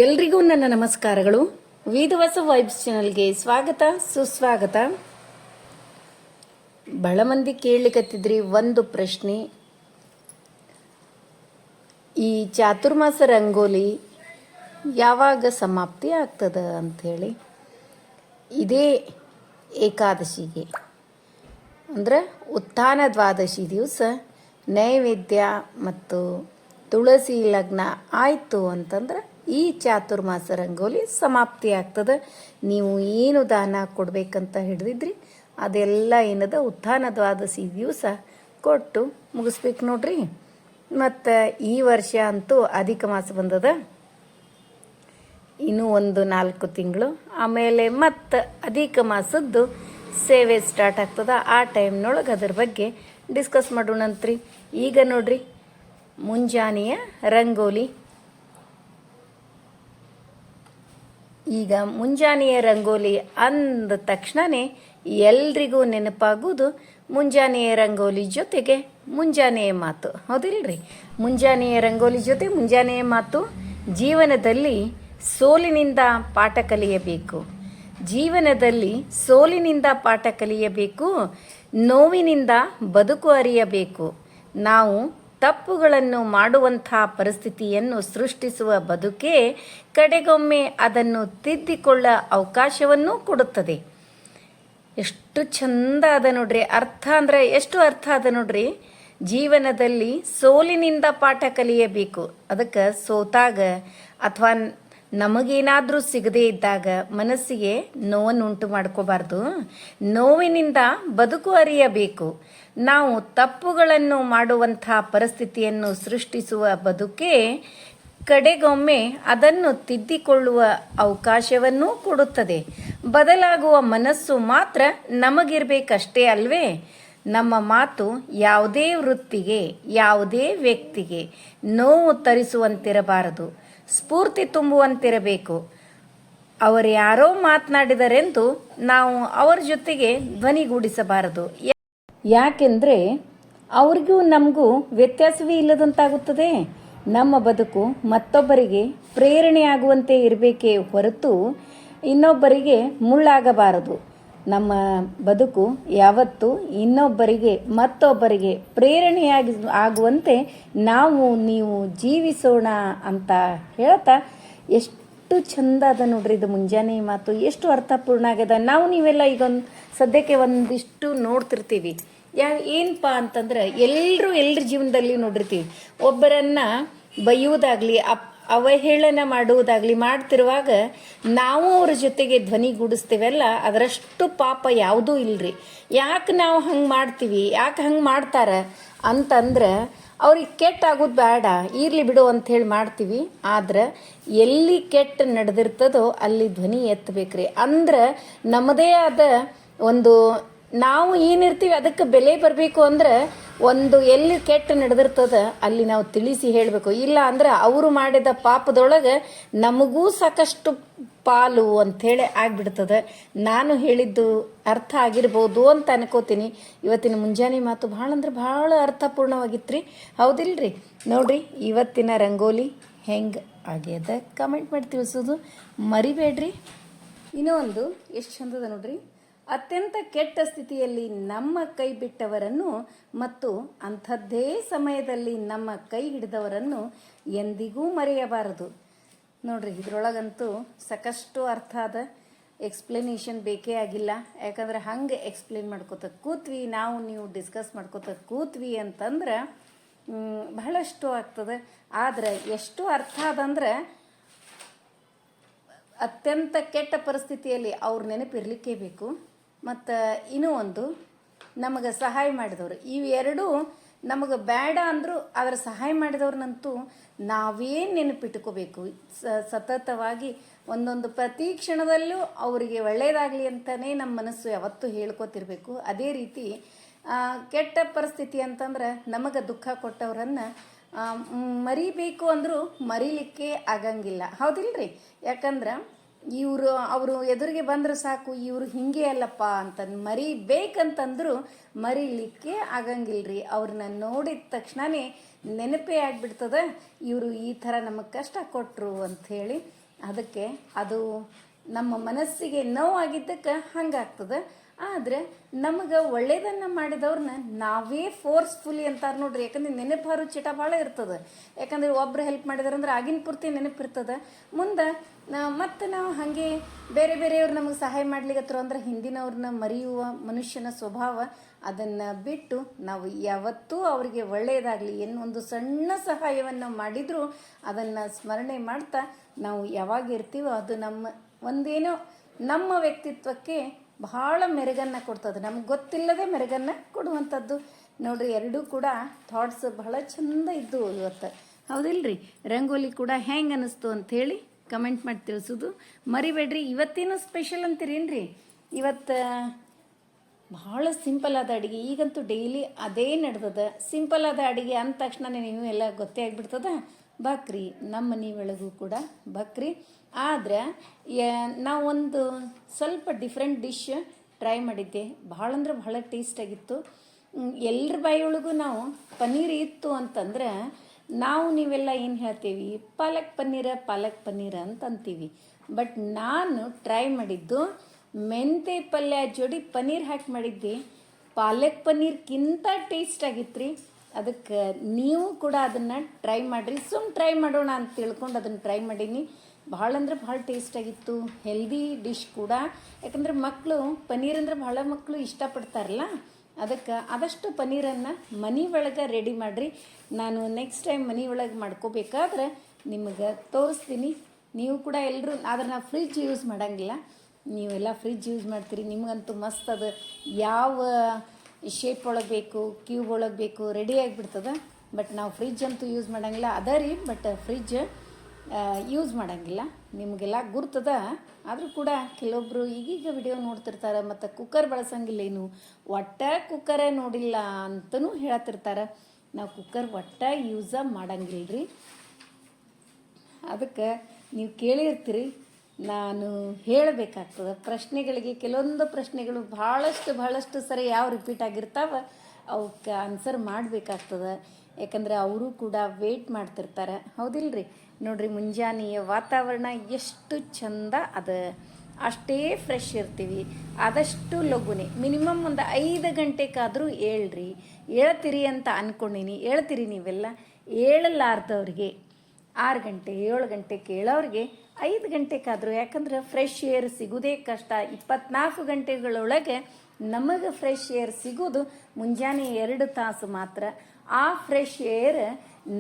ಎಲ್ರಿಗೂ ನನ್ನ ನಮಸ್ಕಾರಗಳು. ವಿಧವಸ ವೈಬ್ಸ್ ಚಾನಲ್ಗೆ ಸ್ವಾಗತ ಸುಸ್ವಾಗತ. ಬಹಳ ಮಂದಿ ಕೇಳಲಿಕ್ಕತ್ತಿದ್ರಿ ಒಂದು ಪ್ರಶ್ನೆ, ಈ ಚಾತುರ್ಮಾಸ ರಂಗೋಲಿ ಯಾವಾಗ ಸಮಾಪ್ತಿ ಆಗ್ತದ ಅಂಥೇಳಿ. ಇದೇ ಏಕಾದಶಿಗೆ ಅಂದ್ರೆ ಉತ್ಥಾನ ದ್ವಾದಶಿ ದಿವಸ ನೈವೇದ್ಯ ಮತ್ತು ತುಳಸಿ ಲಗ್ನ ಆಯಿತು ಅಂತಂದ್ರೆ ಈ ಚಾತುರ್ಮಾಸ ರಂಗೋಲಿ ಸಮಾಪ್ತಿ ಆಗ್ತದೆ. ನೀವು ಏನು ದಾನ ಕೊಡಬೇಕಂತ ಹಿಡಿದಿದ್ರಿ ಅದೆಲ್ಲ ಏನದ ಉತ್ಥಾನ ದ್ವಾದಶಿ ದಿವಸ ಕೊಟ್ಟು ಮುಗಿಸ್ಬೇಕು ನೋಡ್ರಿ. ಮತ್ತು ಈ ವರ್ಷ ಅಂತೂ ಅಧಿಕ ಮಾಸ ಬಂದದ, ಇನ್ನೂ ಒಂದು 4 ತಿಂಗಳು ಆಮೇಲೆ ಮತ್ತು ಅಧಿಕ ಮಾಸದ್ದು ಸೇವೆ ಸ್ಟಾರ್ಟ್ ಆಗ್ತದೆ. ಆ ಟೈಮ್ನೊಳಗೆ ಅದ್ರ ಬಗ್ಗೆ ಡಿಸ್ಕಸ್ ಮಾಡೋಣಂತ್ರಿ. ಈಗ ನೋಡ್ರಿ, ಮುಂಜಾನೆಯ ರಂಗೋಲಿ. ಈಗ ಮುಂಜಾನೆಯ ರಂಗೋಲಿ ಅಂದ ತಕ್ಷಣವೇ ಎಲ್ರಿಗೂ ನೆನಪಾಗೋದು ಮುಂಜಾನೆಯ ರಂಗೋಲಿ ಜೊತೆಗೆ ಮುಂಜಾನೆಯ ಮಾತು, ಹೌದಿಲ್ರಿ? ಮುಂಜಾನೆಯ ರಂಗೋಲಿ ಜೊತೆ ಮುಂಜಾನೆಯ ಮಾತು. ಜೀವನದಲ್ಲಿ ಸೋಲಿನಿಂದ ಪಾಠ ಕಲಿಯಬೇಕು, ಜೀವನದಲ್ಲಿ ಸೋಲಿನಿಂದ ಪಾಠ ಕಲಿಯಬೇಕು, ನೋವಿನಿಂದ ಬದುಕು ಅರಿಯಬೇಕು. ನಾವು ತಪ್ಪುಗಳನ್ನು ಮಾಡುವಂಥ ಪರಿಸ್ಥಿತಿಯನ್ನು ಸೃಷ್ಟಿಸುವ ಬದುಕೇ ಕಡೆಗೊಮ್ಮೆ ಅದನ್ನು ತಿದ್ದಿಕೊಳ್ಳ ಅವಕಾಶವನ್ನು ಕೊಡುತ್ತದೆ. ಎಷ್ಟು ಚಂದ ಅದ ನೋಡ್ರಿ, ಅರ್ಥ ಅಂದ್ರೆ ಎಷ್ಟು ಅರ್ಥ ಅದ ನೋಡ್ರಿ. ಜೀವನದಲ್ಲಿ ಸೋಲಿನಿಂದ ಪಾಠ ಕಲಿಯಬೇಕು. ಅದಕ್ಕೆ ಸೋತಾಗ ಅಥವಾ ನಮಗೇನಾದರೂ ಸಿಗದೇ ಇದ್ದಾಗ ಮನಸ್ಸಿಗೆ ನೋವನ್ನು ಉಂಟು ಮಾಡ್ಕೋಬಾರ್ದು. ನೋವಿನಿಂದ ಬದುಕು ಅರಿಯಬೇಕು. ನಾವು ತಪ್ಪುಗಳನ್ನು ಮಾಡುವಂಥ ಪರಿಸ್ಥಿತಿಯನ್ನು ಸೃಷ್ಟಿಸುವ ಬದುಕೇ ಕಡೆಗೊಮ್ಮೆ ಅದನ್ನು ತಿದ್ದಿಕೊಳ್ಳುವ ಅವಕಾಶವನ್ನು ಕೊಡುತ್ತದೆ. ಬದಲಾಗುವ ಮನಸ್ಸು ಮಾತ್ರ ನಮಗಿರಬೇಕಷ್ಟೇ ಅಲ್ವೇ? ನಮ್ಮ ಮಾತು ಯಾವುದೇ ವೃತ್ತಿಗೆ, ಯಾವುದೇ ವ್ಯಕ್ತಿಗೆ ನೋವು ತರಿಸುವಂತಿರಬಾರದು, ಸ್ಫೂರ್ತಿ ತುಂಬುವಂತಿರಬೇಕು. ಅವರು ಯಾರೋ ಮಾತನಾಡಿದರೆಂದು ನಾವು ಅವರ ಜೊತೆಗೆ ಧ್ವನಿಗೂಡಿಸಬಾರದು. ಯಾಕೆಂದರೆ ಅವ್ರಿಗೂ ನಮಗೂ ವ್ಯತ್ಯಾಸವೇ ಇಲ್ಲದಂತಾಗುತ್ತದೆ. ನಮ್ಮ ಬದುಕು ಮತ್ತೊಬ್ಬರಿಗೆ ಪ್ರೇರಣೆಯಾಗುವಂತೆ ಇರಬೇಕೇ ಹೊರತು ಇನ್ನೊಬ್ಬರಿಗೆ ಮುಳ್ಳಾಗಬಾರದು. ನಮ್ಮ ಬದುಕು ಯಾವತ್ತೂ ಇನ್ನೊಬ್ಬರಿಗೆ ಮತ್ತೊಬ್ಬರಿಗೆ ಪ್ರೇರಣೆಯಾಗಿ ಆಗುವಂತೆ ನೀವು ಜೀವಿಸೋಣ ಅಂತ ಹೇಳ್ತಾ, ಎಷ್ಟು ಚಂದ ಅದ ನೋಡ್ರಿ ಇದು ಮುಂಜಾನೆ ಮಾತು, ಎಷ್ಟು ಅರ್ಥಪೂರ್ಣ ಆಗ್ಯದ. ನೀವೆಲ್ಲ ಈಗ ಸದ್ಯಕ್ಕೆ ಒಂದಿಷ್ಟು ನೋಡ್ತಿರ್ತೀವಿ. ಏನಪ್ಪ ಅಂತಂದ್ರೆ ಎಲ್ಲರ ಜೀವನದಲ್ಲಿ ನೋಡಿರ್ತೀವಿ, ಒಬ್ಬರನ್ನ ಬೈಯುವುದಾಗ್ಲಿ ಅವಹೇಳನ ಮಾಡುವುದಾಗ್ಲಿ ಮಾಡ್ತಿರುವಾಗ ನಾವು ಅವ್ರ ಜೊತೆಗೆ ಧ್ವನಿಗೂಡಿಸ್ತೀವಲ್ಲ, ಅದರಷ್ಟು ಪಾಪ ಯಾವುದೂ ಇಲ್ರಿ. ಯಾಕೆ ನಾವು ಹಂಗೆ ಮಾಡ್ತೀವಿ, ಯಾಕೆ ಹಂಗೆ ಮಾಡ್ತಾರ ಅಂತಂದ್ರೆ ಅವ್ರಿಗೆ ಕೆಟ್ಟ ಆಗೋದು ಬೇಡ, ಇರಲಿ ಬಿಡು ಅಂಥೇಳಿ ಮಾಡ್ತೀವಿ. ಆದ್ರೆ ಎಲ್ಲಿ ಕೆಟ್ಟ ನಡೆದಿರ್ತದೋ ಅಲ್ಲಿ ಧ್ವನಿ ಎತ್ತಬೇಕ್ರಿ. ಅಂದ್ರೆ ನಮ್ಮದೇ ಆದ ಒಂದು ನಾವು ಏನಿರ್ತೀವಿ ಅದಕ್ಕೆ ಬೆಲೆ ಬರಬೇಕು. ಅಂದ್ರೆ ಒಂದು ಎಲ್ಲಿ ಕೆಟ್ಟ ನಡೆದಿರ್ತದ ಅಲ್ಲಿ ನಾವು ತಿಳಿಸಿ ಹೇಳಬೇಕು. ಇಲ್ಲ ಅಂದ್ರೆ ಅವರು ಮಾಡಿದ ಪಾಪದೊಳಗೆ ನಮಗೂ ಸಾಕಷ್ಟು ಪಾಲು ಅಂಥೇಳಿ ಆಗ್ಬಿಡ್ತದೆ. ನಾನು ಹೇಳಿದ್ದು ಅರ್ಥ ಆಗಿರ್ಬೋದು ಅಂತ ಅನ್ಕೋತೀನಿ. ಇವತ್ತಿನ ಮುಂಜಾನೆ ಮಾತು ಭಾಳ ಅಂದ್ರೆ ಭಾಳ ಅರ್ಥಪೂರ್ಣವಾಗಿತ್ತು ರೀ, ಹೌದಿಲ್ರಿ? ನೋಡ್ರಿ, ಇವತ್ತಿನ ರಂಗೋಲಿ ಹೆಂಗೆ ಆಗ್ಯದ ಕಮೆಂಟ್ ಮಾಡಿ ತಿಳಿಸೋದು ಮರಿಬೇಡ್ರಿ. ಇನ್ನೂ ಒಂದು ಎಷ್ಟು ಚಂದದ ನೋಡ್ರಿ. ಅತ್ಯಂತ ಕೆಟ್ಟ ಸ್ಥಿತಿಯಲ್ಲಿ ನಮ್ಮ ಕೈ ಬಿಟ್ಟವರನ್ನು ಮತ್ತು ಅಂಥದ್ದೇ ಸಮಯದಲ್ಲಿ ನಮ್ಮ ಕೈ ಹಿಡಿದವರನ್ನು ಎಂದಿಗೂ ಮರೆಯಬಾರದು. ನೋಡ್ರಿ, ಇದ್ರೊಳಗಂತೂ ಸಾಕಷ್ಟು ಅರ್ಥ ಅದ. ಎಕ್ಸ್ಪ್ಲನೇಷನ್ ಬೇಕೇ ಆಗಿಲ್ಲ. ಯಾಕಂದ್ರೆ ಹಂಗೆ ಎಕ್ಸ್ಪ್ಲೇನ್ ಮಾಡ್ಕೋತ ಕೂತ್ವಿ, ನೀವು ಡಿಸ್ಕಸ್ ಮಾಡ್ಕೋತ ಕೂತ್ವಿ ಅಂತಂದ್ರೆ ಬಹಳಷ್ಟು ಆಗ್ತದೆ. ಆದರೆ ಎಷ್ಟು ಅರ್ಥ ಅದಂದ್ರೆ ಅತ್ಯಂತ ಕೆಟ್ಟ ಪರಿಸ್ಥಿತಿಯಲ್ಲಿ ಅವ್ರ ನೆನಪಿರಲಿಕ್ಕೇ ಬೇಕು. ಮತ್ತು ಇನ್ನೂ ಒಂದು, ನಮಗೆ ಸಹಾಯ ಮಾಡಿದವರು. ಇವೆರಡೂ ನಮಗೆ ಬೇಡ ಅಂದರೂ ಅದರ ಸಹಾಯ ಮಾಡಿದವ್ರನ್ನಂತೂ ನಾವೇ ನೆನಪಿಟ್ಕೋಬೇಕು. ಸತತವಾಗಿ ಒಂದೊಂದು ಪ್ರತಿ ಕ್ಷಣದಲ್ಲೂ ಅವರಿಗೆ ಒಳ್ಳೆಯದಾಗಲಿ ಅಂತಲೇ ನಮ್ಮ ಮನಸ್ಸು ಯಾವತ್ತೂ ಹೇಳ್ಕೊತಿರ್ಬೇಕು. ಅದೇ ರೀತಿ ಕೆಟ್ಟ ಪರಿಸ್ಥಿತಿ ಅಂತಂದ್ರೆ ನಮಗೆ ದುಃಖ ಕೊಟ್ಟವರನ್ನು ಮರಿಬೇಕು ಅಂದರೂ ಮರಿಲಿಕ್ಕೆ ಆಗಂಗಿಲ್ಲ, ಹೌದಿಲ್ರಿ? ಯಾಕಂದ್ರೆ ಅವರು ಎದುರಿಗೆ ಬಂದ್ರೆ ಸಾಕು, ಇವರು ಹಿಂಗೆ ಅಲ್ಲಪ್ಪ ಅಂತ ಮರಿಬೇಕಂತಂದ್ರು ಮರಿಲಿಕ್ಕೆ ಆಗಂಗಿಲ್ರಿ. ಅವ್ರನ್ನ ನೋಡಿದ ತಕ್ಷಣನೇ ನೆನಪೇ ಆಗ್ಬಿಡ್ತದೆ, ಇವರು ಈ ಥರ ನಮಗೆ ಕಷ್ಟ ಕೊಟ್ಟರು ಅಂಥೇಳಿ. ಅದಕ್ಕೆ ಅದು ನಮ್ಮ ಮನಸ್ಸಿಗೆ ನೋವಾಗಿದ್ದಕ್ಕೆ ಹಂಗಾಗ್ತದೆ. ಆದರೆ ನಮಗೆ ಒಳ್ಳೇದನ್ನು ಮಾಡಿದವ್ರನ್ನ ನಾವೇ ಫೋರ್ಸ್ಫುಲಿ ಅಂತಾರೆ ನೋಡ್ರಿ. ಯಾಕಂದ್ರೆ ನೆನಪಾರು ಚಿಟ ಭಾಳ ಇರ್ತದೆ. ಯಾಕಂದ್ರೆ ಒಬ್ರು ಹೆಲ್ಪ್ ಮಾಡಿದಾರಂದ್ರೆ ಆಗಿನ ಪೂರ್ತಿ ನೆನಪಿರ್ತದೆ. ಮುಂದೆ ಮತ್ತು ನಾವು ಹಾಗೆ ಬೇರೆ ಬೇರೆಯವ್ರು ನಮಗೆ ಸಹಾಯ ಮಾಡ್ಲಿಕ್ಕತ್ತರು ಅಂದ್ರೆ ಹಿಂದಿನವ್ರನ್ನ ಮರೆಯುವ ಮನುಷ್ಯನ ಸ್ವಭಾವ. ಅದನ್ನು ಬಿಟ್ಟು ನಾವು ಯಾವತ್ತೂ ಅವರಿಗೆ ಒಳ್ಳೆಯದಾಗಲಿ ಒಂದು ಸಣ್ಣ ಸಹಾಯವನ್ನು ಮಾಡಿದರೂ ಅದನ್ನು ಸ್ಮರಣೆ ಮಾಡ್ತಾ ನಾವು ಯಾವಾಗ ಇರ್ತೀವೋ ಅದು ಒಂದೇನೋ ನಮ್ಮ ವ್ಯಕ್ತಿತ್ವಕ್ಕೆ ಬಹಳ ಮೆರುಗನ್ನು ಕೊಡ್ತದೆ. ನಮ್ಗೆ ಗೊತ್ತಿಲ್ಲದೆ ಮೆರುಗನ್ನು ಕೊಡುವಂಥದ್ದು ನೋಡ್ರಿ. ಎರಡೂ ಕೂಡ ಥಾಟ್ಸ್ ಬಹಳ ಚಂದ ಇದ್ದು ಇವತ್ತು, ಹೌದಿಲ್ರಿ? ರಂಗೋಲಿ ಕೂಡ ಹೆಂಗೆ ಅನ್ನಿಸ್ತು ಅಂಥೇಳಿ ಕಮೆಂಟ್ ಮಾಡಿ ತಿಳಿಸೋದು ಮರಿಬೇಡ್ರಿ. ಇವತ್ತೇನು ಸ್ಪೆಷಲ್ ಅಂತೀರೇನ್ರಿ? ಇವತ್ತು ಭಾಳ ಸಿಂಪಲ್ ಆದ ಅಡುಗೆ. ಈಗಂತೂ ಡೈಲಿ ಅದೇ ನಡೆದದ. ಸಿಂಪಲ್ ಆದ ಅಡುಗೆ ಅಂದ ತಕ್ಷಣ ನೀವು ಎಲ್ಲ ಗೊತ್ತೇ ಆಗಿಬಿಡ್ತದ. ಬಕ್ರಿ ನಮ್ಮ ಮನೆ ಒಳಗೂ ಕೂಡ ಬಕ್ರಿ. ಆದರೆ ನಾವೊಂದು ಸ್ವಲ್ಪ ಡಿಫ್ರೆಂಟ್ ಡಿಶ್ ಟ್ರೈ ಮಾಡಿದ್ದೆ. ಭಾಳ ಅಂದ್ರೆ ಭಾಳ ಟೇಸ್ಟಾಗಿತ್ತು. ಎಲ್ಲರ ಬಾಯಿಯೊಳಗೂ ನಾವು ಪನ್ನೀರ್ ಇತ್ತು ಅಂತಂದ್ರೆ ನಾವು ನೀವೆಲ್ಲ ಏನು ಹೇಳ್ತೀವಿ, ಪಾಲಕ್ ಪನ್ನೀರ ಅಂತ ಅಂತೀವಿ. ಬಟ್ ನಾನು ಟ್ರೈ ಮಾಡಿದ್ದು ಮೆಂತೆ ಪಲ್ಯ ಜೋಡಿ ಪನ್ನೀರ್ ಹಾಕಿ ಮಾಡಿದ್ದೆ. ಪಾಲಕ್ ಪನ್ನೀರ್ಗಿಂತ ಟೇಸ್ಟ್ ಆಗಿತ್ತು ರೀ. ಅದಕ್ಕೆ ನೀವು ಕೂಡ ಅದನ್ನು ಟ್ರೈ ಮಾಡಿರಿ. ಟ್ರೈ ಮಾಡೋಣ ಅಂತ ತಿಳ್ಕೊಂಡು ಅದನ್ನು ಟ್ರೈ ಮಾಡೀನಿ. ಭಾಳ ಅಂದ್ರೆ ಭಾಳ ಟೇಸ್ಟಾಗಿತ್ತು. ಹೆಲ್ದಿ ಡಿಶ್ ಕೂಡ. ಯಾಕಂದ್ರೆ ಮಕ್ಕಳು ಪನ್ನೀರ್ ಅಂದ್ರೆ ಭಾಳ ಮಕ್ಕಳು ಇಷ್ಟಪಡ್ತಾರಲ್ಲ, ಅದಕ್ಕೆ ಆದಷ್ಟು ಪನ್ನೀರನ್ನು ಮನೆ ಒಳಗೆ ರೆಡಿ ಮಾಡಿರಿ. ನಾನು ನೆಕ್ಸ್ಟ್ ಟೈಮ್ ಮನೆ ಒಳಗೆ ಮಾಡ್ಕೋಬೇಕಾದ್ರೆ ನಿಮಗೆ ತೋರಿಸ್ತೀನಿ. ನೀವು ಕೂಡ ಎಲ್ಲರೂ, ಆದರೆ ನಾವು ಫ್ರಿಜ್ ಯೂಸ್ ಮಾಡೋಂಗಿಲ್ಲ. ನೀವೆಲ್ಲ ಫ್ರಿಜ್ ಯೂಸ್ ಮಾಡ್ತೀರಿ, ನಿಮಗಂತೂ ಮಸ್ತ್ ಅದು ಯಾವ ಶೇಪ್ ಒಳಗೆ ಬೇಕು, ಕ್ಯೂಬ್ ಒಳಗೆ ಬೇಕು ರೆಡಿ ಆಗಿಬಿಡ್ತದೆ. ಬಟ್ ನಾವು ಫ್ರಿಜ್ ಅಂತೂ ಯೂಸ್ ಮಾಡೋಂಗಿಲ್ಲ. ಅದ ರೀ, ಬಟ್ ಫ್ರಿಜ್ ಯೂಸ್ ಮಾಡೋಂಗಿಲ್ಲ. ನಿಮಗೆಲ್ಲ ಗುರ್ತದ. ಆದರೂ ಕೂಡ ಕೆಲವೊಬ್ಬರು ಈಗೀಗ ವಿಡಿಯೋ ನೋಡ್ತಿರ್ತಾರೆ ಮತ್ತು ಕುಕ್ಕರ್ ಬಳಸಂಗಿಲ್ಲ, ಏನು ಕುಕ್ಕರೇ ನೋಡಿಲ್ಲ ಅಂತಲೂ ಹೇಳತ್ತಿರ್ತಾರೆ. ನಾವು ಕುಕ್ಕರ್ ಯೂಸ ಮಾಡಂಗಿಲ್ಲ ರೀ. ಅದಕ್ಕೆ ನೀವು ಕೇಳಿರ್ತೀರಿ, ನಾನು ಹೇಳಬೇಕಾಗ್ತದೆ. ಪ್ರಶ್ನೆಗಳಿಗೆ ಕೆಲವೊಂದು ಪ್ರಶ್ನೆಗಳು ಭಾಳಷ್ಟು ಸರಿ ಯಾವ ರಿಪೀಟ್ ಆಗಿರ್ತಾವೆ ಅವಕ್ಕೆ ಆನ್ಸರ್ ಮಾಡಬೇಕಾಗ್ತದೆ. ಯಾಕಂದ್ರೆ ಅವರು ಕೂಡ ವೇಟ್ ಮಾಡ್ತಿರ್ತಾರೆ, ಹೌದಿಲ್ರಿ? ನೋಡ್ರಿ, ಮುಂಜಾನೆಯ ವಾತಾವರಣ ಎಷ್ಟು ಚಂದ ಅದ. ಅಷ್ಟೇ ಫ್ರೆಶ್ ಇರ್ತೀವಿ. ಆದಷ್ಟು ಲಘುನೆ ಮಿನಿಮಮ್ ಒಂದು 5 ಗಂಟೆಗಾದರೂ ಹೇಳ್ತೀರಿ ಅಂತ ಅಂದ್ಕೊಂಡೀನಿ. ಹೇಳ್ತೀರಿ ನೀವೆಲ್ಲ. ಹೇಳಲಾರ್ದವ್ರಿಗೆ 6 ಗಂಟೆ 7 ಗಂಟೆ ಕೇಳೋರಿಗೆ 5 ಗಂಟೆಗಾದರೂ. ಯಾಕಂದ್ರೆ ಫ್ರೆಶ್ ಏರ್ ಸಿಗೋದೇ ಕಷ್ಟ. 24 ಗಂಟೆಗಳೊಳಗೆ ನಮಗೆ ಫ್ರೆಶ್ ಏರ್ ಸಿಗೋದು ಮುಂಜಾನೆ 2 ತಾಸು ಮಾತ್ರ. ಆ ಫ್ರೆಶ್ ಏರ್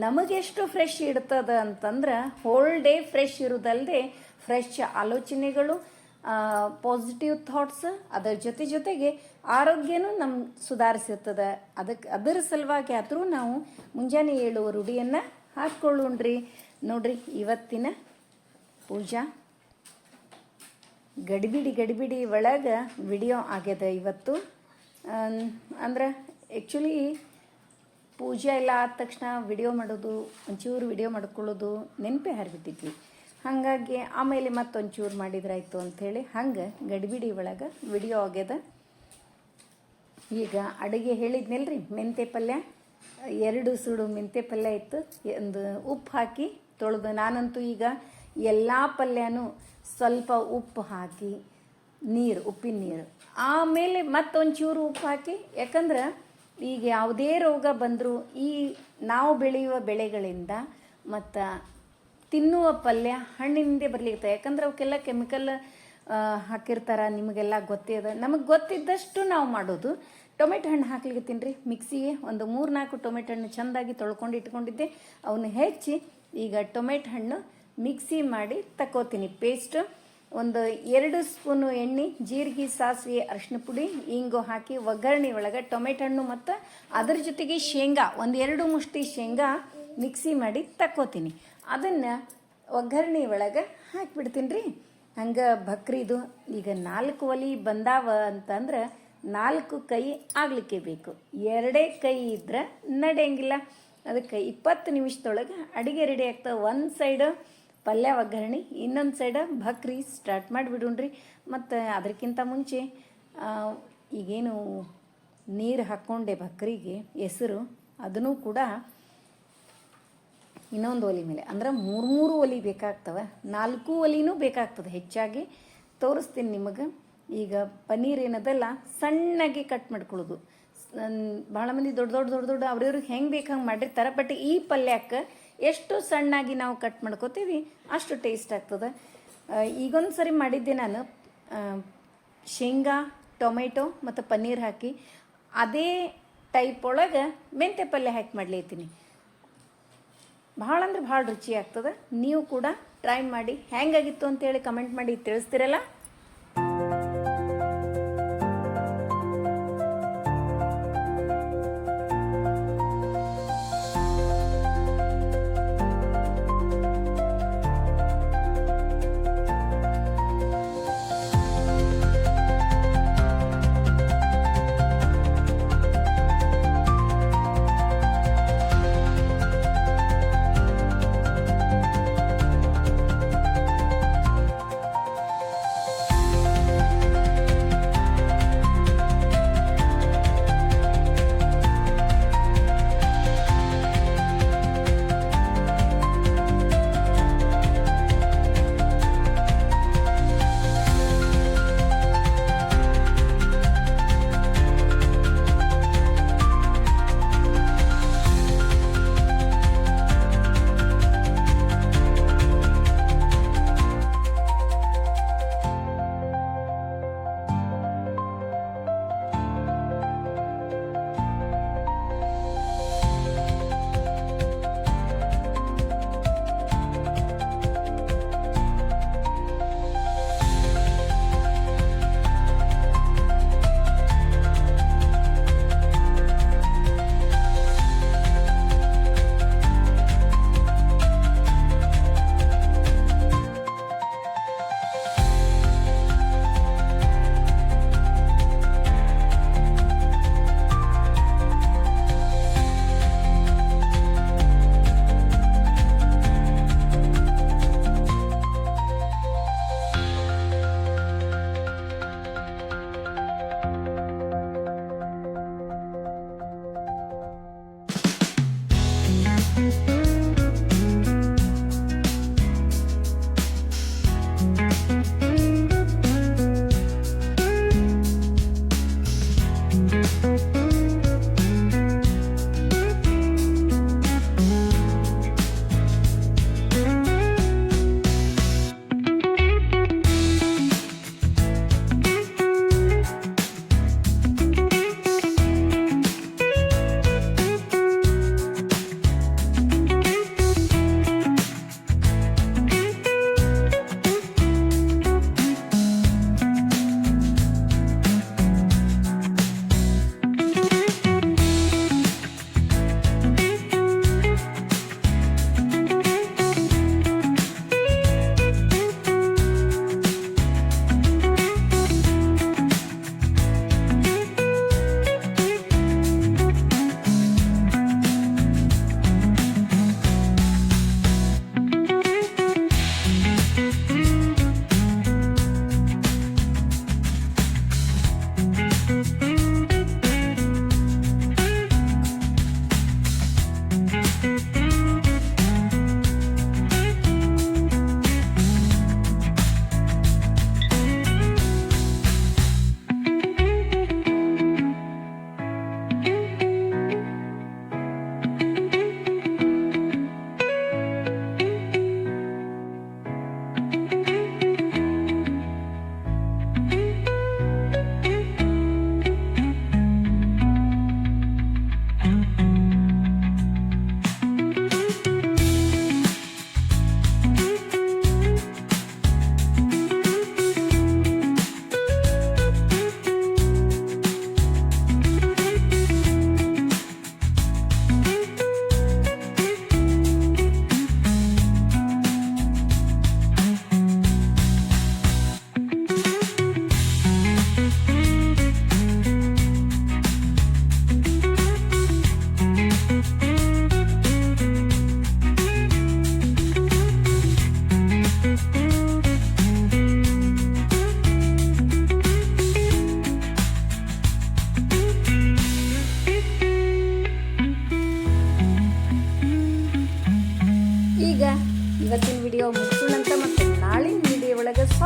ನಮಗೆಷ್ಟು ಫ್ರೆಶ್ ಇಡ್ತದೆ ಅಂತಂದ್ರೆ ಹೋಲ್ ಡೇ ಫ್ರೆಶ್ ಇರೋದಲ್ಲದೆ ಫ್ರೆಶ್ ಆಲೋಚನೆಗಳು, ಪಾಸಿಟಿವ್ ಥಾಟ್ಸ್, ಅದರ ಜೊತೆಗೆ ಆರೋಗ್ಯನೂ ಸುಧಾರಿಸಿರ್ತದೆ. ಅದರ ಸಲುವಾಗಿ ಆದರೂ ನಾವು ಮುಂಜಾನೆ ಏಳುವ ರೂಢಿಯನ್ನು ಹಾಕ್ಕೊಳ್ಳೋಣ್ರಿ. ನೋಡ್ರಿ, ಇವತ್ತಿನ ಪೂಜಾ ಗಡಿಬಿಡಿ ಒಳಗೆ ವಿಡಿಯೋ ಆಗ್ಯದ ಇವತ್ತು. ಅಂದ್ರೆ ಆ್ಯಕ್ಚುಲಿ ಪೂಜೆ ಎಲ್ಲ ಆದ ತಕ್ಷಣ ವಿಡಿಯೋ ಮಾಡೋದು, ಒಂಚೂರು ವಿಡಿಯೋ ಮಾಡ್ಕೊಳ್ಳೋದು ನೆನಪೇ ಹಾರಿಬಿಟ್ಟಿದ್ವಿ. ಹಾಗಾಗಿ ಆಮೇಲೆ ಮತ್ತೊಂಚೂರು ಮಾಡಿದ್ರಾಯ್ತು ಅಂಥೇಳಿ ಹಂಗೆ ಗಡಿಬಿಡಿ ಒಳಗೆ ವಿಡಿಯೋ ಆಗ್ಯದ. ಈಗ ಅಡುಗೆ ಹೇಳಿದ್ನಲ್ರಿ, ಮೆಂತೆ ಪಲ್ಯ 2 ಸೂಡು ಮೆಂತೆ ಪಲ್ಯ ಇತ್ತು. ಒಂದು ಉಪ್ಪು ಹಾಕಿ ತೊಳೆದು, ನಾನಂತೂ ಈಗ ಎಲ್ಲ ಪಲ್ಯನೂ ಸ್ವಲ್ಪ ಉಪ್ಪು ಹಾಕಿ ಉಪ್ಪಿನ ನೀರು, ಆಮೇಲೆ ಮತ್ತೊಂಚೂರು ಉಪ್ಪು ಹಾಕಿ. ಯಾಕಂದ್ರೆ ಈಗ ಯಾವುದೇ ರೋಗ ಬಂದರೂ ಈ ನಾವು ಬೆಳೆಯುವ ಬೆಳೆಗಳಿಂದ ಮತ್ತು ತಿನ್ನುವ ಪಲ್ಯ ಹಣ್ಣಿನಿಂದೇ ಬರಲಿಕ್ಕೆ. ಯಾಕಂದ್ರೆ ಅವಕ್ಕೆಲ್ಲ ಕೆಮಿಕಲ್ ಹಾಕಿರ್ತಾರೆ, ನಿಮಗೆಲ್ಲ ಗೊತ್ತೇ ಅದ. ನಮಗೆ ಗೊತ್ತಿದ್ದಷ್ಟು ನಾವು ಮಾಡೋದು. ಟೊಮೆಟೊ ಹಣ್ಣು ಹಾಕ್ಲಿಕ್ಕೆ ರೀ ಮಿಕ್ಸಿಗೆ ಒಂದು 3-4 ಟೊಮೆಟೊ ಹಣ್ಣು ಚೆಂದಾಗಿ ತೊಳ್ಕೊಂಡು ಇಟ್ಕೊಂಡಿದ್ದೆ. ಅವನ್ನ ಹೆಚ್ಚಿ ಈಗ ಟೊಮೆಟೊ ಹಣ್ಣು ಮಿಕ್ಸಿ ಮಾಡಿ ತಗೋತೀನಿ ಪೇಸ್ಟ್. ಒಂದು 2 ಸ್ಪೂನು ಎಣ್ಣೆ, ಜೀರಿಗೆ, ಸಾಸಿವೆ, ಅರಿಶಿನ ಪುಡಿ, ಇಂಗು ಹಾಕಿ ಒಗ್ಗರಣೆ ಒಳಗೆ ಟೊಮೆಟೊ ಹಣ್ಣು ಮತ್ತು ಅದ್ರ ಜೊತೆಗೆ ಶೇಂಗಾ, 1-2 ಮುಷ್ಟಿ ಶೇಂಗಾ ಮಿಕ್ಸಿ ಮಾಡಿ ತಗೋತೀನಿ. ಅದನ್ನು ಒಗ್ಗರಣೆ ಒಳಗೆ ಹಾಕಿಬಿಡ್ತೀನಿ ರೀ. ಹಂಗೆ ಬಕ್ರಿದು ಈಗ 4 ಒಲೆ ಬಂದಾವ ಅಂತಂದ್ರೆ 4 ಕೈ ಆಗಲಿಕ್ಕೆ ಬೇಕು. 2 ಕೈ ಇದ್ರೆ ನಡೆಯಂಗಿಲ್ಲ. ಅದಕ್ಕೆ 20 ನಿಮಿಷದೊಳಗೆ ಅಡುಗೆ ರೆಡಿ ಆಗ್ತವೆ. ಒಂದು ಸೈಡು ಪಲ್ಯ ಒಗ್ಗರಣೆ, ಇನ್ನೊಂದು ಸೈಡ್ ಬಕ್ರಿ ಸ್ಟಾರ್ಟ್ ಮಾಡಿಬಿಡೋಣ್ರಿ. ಮತ್ತು ಅದಕ್ಕಿಂತ ಮುಂಚೆ ಈಗೇನು ನೀರು ಹಾಕ್ಕೊಂಡೆ ಬಕ್ರಿಗೆ ಹೆಸರು, ಅದನ್ನು ಕೂಡ ಇನ್ನೊಂದು ಒಲೆ ಮೇಲೆ ಅಂದ್ರೆ ಮೂರು ಮೂರು ಒಲೆ ಬೇಕಾಗ್ತವೆ, 4 ಒಲೆನೂ ಬೇಕಾಗ್ತದೆ ಹೆಚ್ಚಾಗಿ. ತೋರಿಸ್ತೀನಿ ನಿಮಗೆ. ಈಗ ಪನ್ನೀರ್ ಏನದಲ್ಲ ಸಣ್ಣಗೆ ಕಟ್ ಮಾಡ್ಕೊಳ್ಳೋದು. ಭಾಳ ಮಂದಿ ದೊಡ್ಡ ದೊಡ್ಡ ದೊಡ್ಡ ದೊಡ್ಡ ಅವ್ರವ್ರಿಗೆ ಹೆಂಗೆ ಬೇಕು ಹಂಗೆ ಮಾಡಿರ್ತಾರೆ. ಬಟ್ ಈ ಪಲ್ಯಕ್ಕೆ ಎಷ್ಟು ಸಣ್ಣಾಗಿ ನಾವು ಕಟ್ ಮಾಡ್ಕೋತೀವಿ ಅಷ್ಟು ಟೇಸ್ಟ್ ಆಗ್ತದೆ. ಈಗೊಂದು ಸರಿ ಮಾಡಿದ್ದೆ ನಾನು, ಶೇಂಗಾ, ಟೊಮೆಟೊ ಮತ್ತು ಪನ್ನೀರ್ ಹಾಕಿ ಅದೇ ಟೈಪ್ ಒಳಗೆ ಮೆಂತ್ಯ ಪಲ್ಯ ಹಾಕಿ ಮಾಡ್ಲಿತ್ತೀನಿ. ಭಾಳ ಅಂದ್ರೆ ಭಾಳ ರುಚಿ ಆಗ್ತದೆ. ನೀವು ಕೂಡ ಟ್ರೈ ಮಾಡಿ, ಹೆಂಗಾಗಿತ್ತು ಅಂತೇಳಿ ಕಮೆಂಟ್ ಮಾಡಿ ತಿಳಿಸ್ತಿರಲ್ಲ.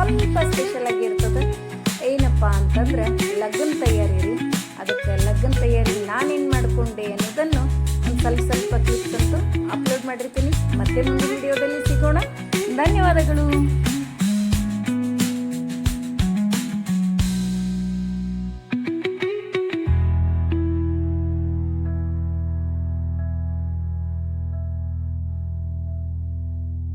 ಸ್ವಲ್ಪ ಸ್ಪೆಷಲ್ ಆಗಿರ್ತದೆ. ಏನಪ್ಪ ಅಂತಂದ್ರೆ ಲಗ್ನ ತಯಾರಿ ರೀ. ಅದಕ್ಕೆ ಲಗ್ನ ತಯಾರಿ ನಾನೇನು ಮಾಡಿಕೊಂಡೆ ಅನ್ನೋದನ್ನು ಒಂದು ಸ್ವಲ್ಪ ಕ್ಲಿಪ್ಸ್ ಅಂತೂ ಅಪ್ಲೋಡ್ ಮಾಡಿರ್ತೀನಿ. ಮತ್ತೆ ಮುಂದಿನ ವಿಡಿಯೋದಲ್ಲಿ ಸಿಗೋಣ. ಧನ್ಯವಾದಗಳು.